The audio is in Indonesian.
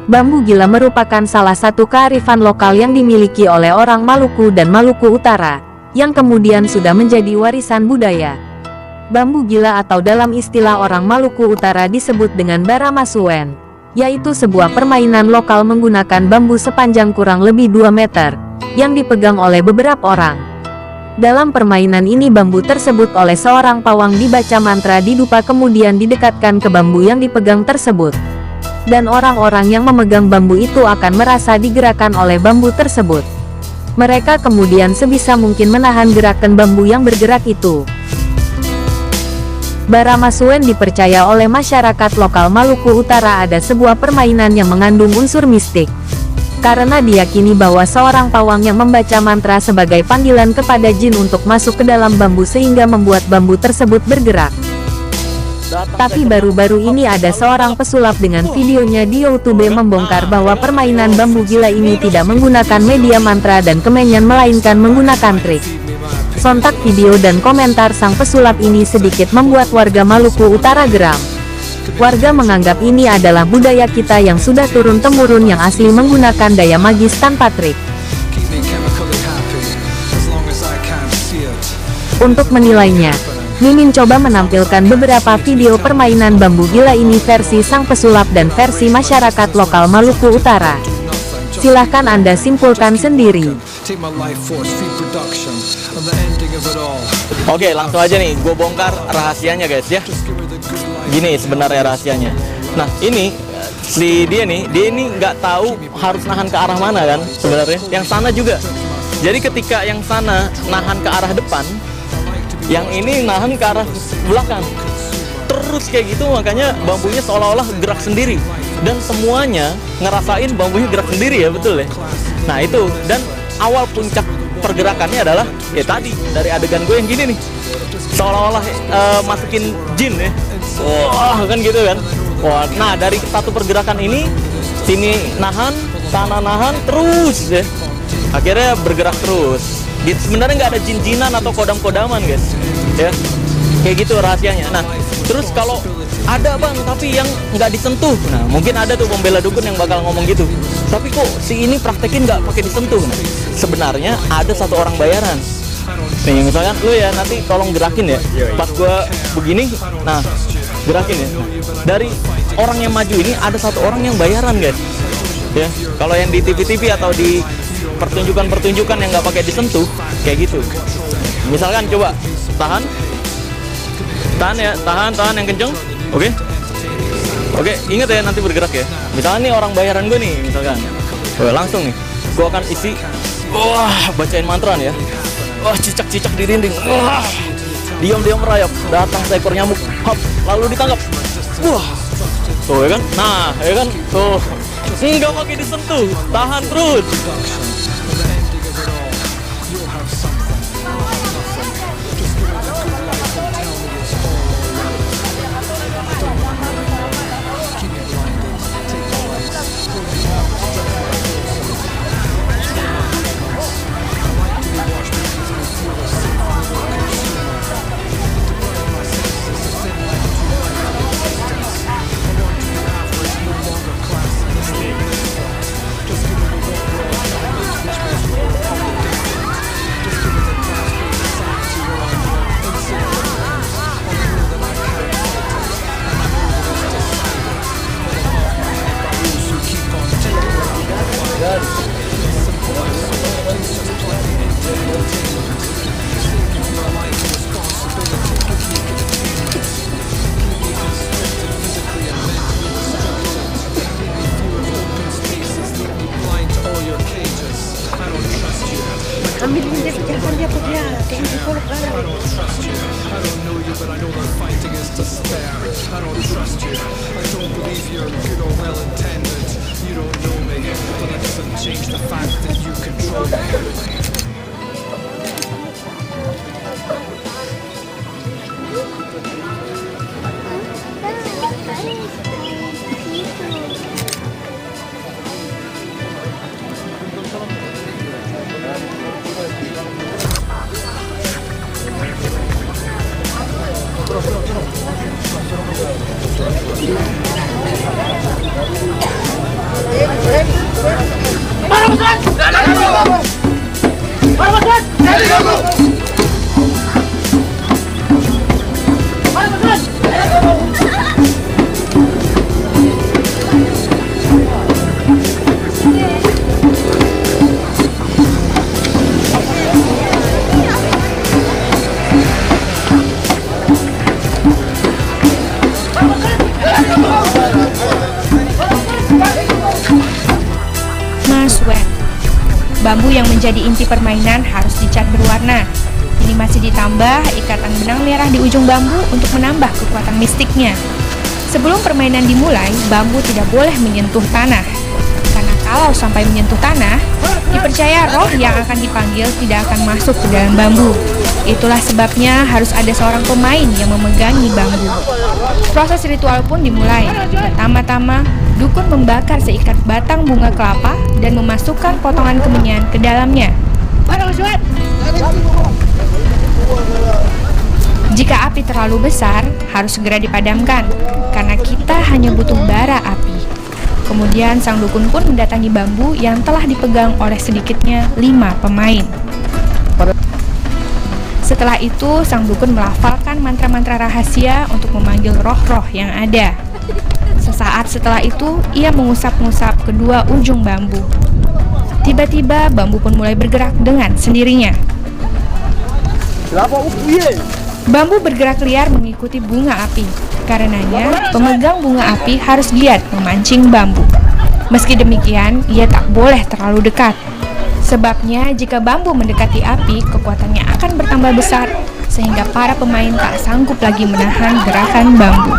Bambu gila merupakan salah satu kearifan lokal yang dimiliki oleh orang Maluku dan Maluku Utara, yang kemudian sudah menjadi warisan budaya. Bambu gila atau dalam istilah orang Maluku Utara disebut dengan Baramasuwen, yaitu sebuah permainan lokal menggunakan bambu sepanjang kurang lebih 2 meter, yang dipegang oleh beberapa orang. Dalam permainan ini bambu tersebut oleh seorang pawang dibaca mantra di dupa kemudian didekatkan ke bambu yang dipegang tersebut. Dan orang-orang yang memegang bambu itu akan merasa digerakkan oleh bambu tersebut. Mereka kemudian sebisa mungkin menahan gerakan bambu yang bergerak itu. Baramasuwen dipercaya oleh masyarakat lokal Maluku Utara ada sebuah permainan yang mengandung unsur mistik. Karena diyakini bahwa seorang pawang yang membaca mantra sebagai panggilan kepada jin untuk masuk ke dalam bambu sehingga membuat bambu tersebut bergerak. Tapi baru-baru ini ada seorang pesulap dengan videonya di YouTube membongkar bahwa permainan bambu gila ini tidak menggunakan media mantra dan kemenyan melainkan menggunakan trik. Sontak video dan komentar sang pesulap ini sedikit membuat warga Maluku Utara geram. Warga menganggap ini adalah budaya kita yang sudah turun-temurun yang asli menggunakan daya magis tanpa trik. Untuk menilainya, Mimin coba menampilkan beberapa video permainan bambu gila ini versi sang pesulap dan versi masyarakat lokal Maluku Utara. Silahkan Anda simpulkan sendiri. Oke, langsung aja nih, gue bongkar rahasianya guys ya. Gini sebenarnya rahasianya. Nah ini si dia ini nggak tahu harus nahan ke arah mana kan sebenarnya. Yang sana juga. Jadi ketika yang sana nahan ke arah depan, yang ini nahan ke arah belakang. Terus kayak gitu makanya bambunya seolah-olah gerak sendiri. Dan semuanya ngerasain bambunya gerak sendiri ya, betul ya. Nah itu, dan awal puncak pergerakannya adalah ya tadi dari adegan gue yang gini nih. Seolah-olah masukin jin ya. Wah kan gitu kan. Wah, nah dari satu pergerakan ini sini nahan, sana nahan terus ya. Akhirnya bergerak terus. Sebenarnya nggak ada jin-jinan atau kodam-kodaman guys. Ya. Kayak gitu rahasianya. Nah, terus kalau ada bang tapi yang nggak disentuh, nah mungkin ada tuh pembela dukun yang bakal ngomong gitu. Tapi kok si ini praktekin nggak pakai disentuh? Nah, sebenarnya ada satu orang bayaran. Nih misalkan lu ya nanti tolong gerakin ya. Pas gua begini, nah gerakin ya. Dari orang yang maju ini ada satu orang yang bayaran guys. Ya, kalau yang di TV-TV atau di pertunjukan-pertunjukan yang nggak pakai disentuh kayak gitu. Misalkan coba tahan ya, tahan yang kenceng. Oke, ingat ya nanti bergerak ya. Misalnya nih orang bayaran gue nih, misalkan. Langsung nih, gue akan isi. Wah, bacain mantra nih ya. Wah, cicak-cicak di dinding. Wah, diam-diam merayap. Datang seekor nyamuk. Hop, lalu ditangkap. Wah, tuh ya kan. Nah, ya kan. Tuh, nggak pakai disentuh. Tahan terus. Ambilin dia, jangan dia pergi, jangan dikolok lagi. Bambu yang menjadi inti permainan harus dicat berwarna. Ini masih ditambah ikatan benang merah di ujung bambu untuk menambah kekuatan mistiknya. Sebelum permainan dimulai, bambu tidak boleh menyentuh tanah. Karena kalau sampai menyentuh tanah, dipercaya roh yang akan dipanggil tidak akan masuk ke dalam bambu. Itulah sebabnya harus ada seorang pemain yang memegangi bambu. Proses ritual pun dimulai. Pertama-tama, dukun membakar seikat batang bunga kelapa dan memasukkan potongan kemenyan ke dalamnya. Jika api terlalu besar, harus segera dipadamkan, karena kita hanya butuh bara api. Kemudian sang dukun pun mendatangi bambu yang telah dipegang oleh sedikitnya 5 pemain. Setelah itu, sang dukun melafalkan mantra-mantra rahasia untuk memanggil roh-roh yang ada. Sesaat setelah itu, ia mengusap-ngusap kedua ujung bambu. Tiba-tiba, bambu pun mulai bergerak dengan sendirinya. Bambu bergerak liar mengikuti bunga api. Karenanya, pemegang bunga api harus giat memancing bambu. Meski demikian, ia tak boleh terlalu dekat. Sebabnya, jika bambu mendekati api, kekuatannya akan bertambah besar, sehingga para pemain tak sanggup lagi menahan gerakan bambu.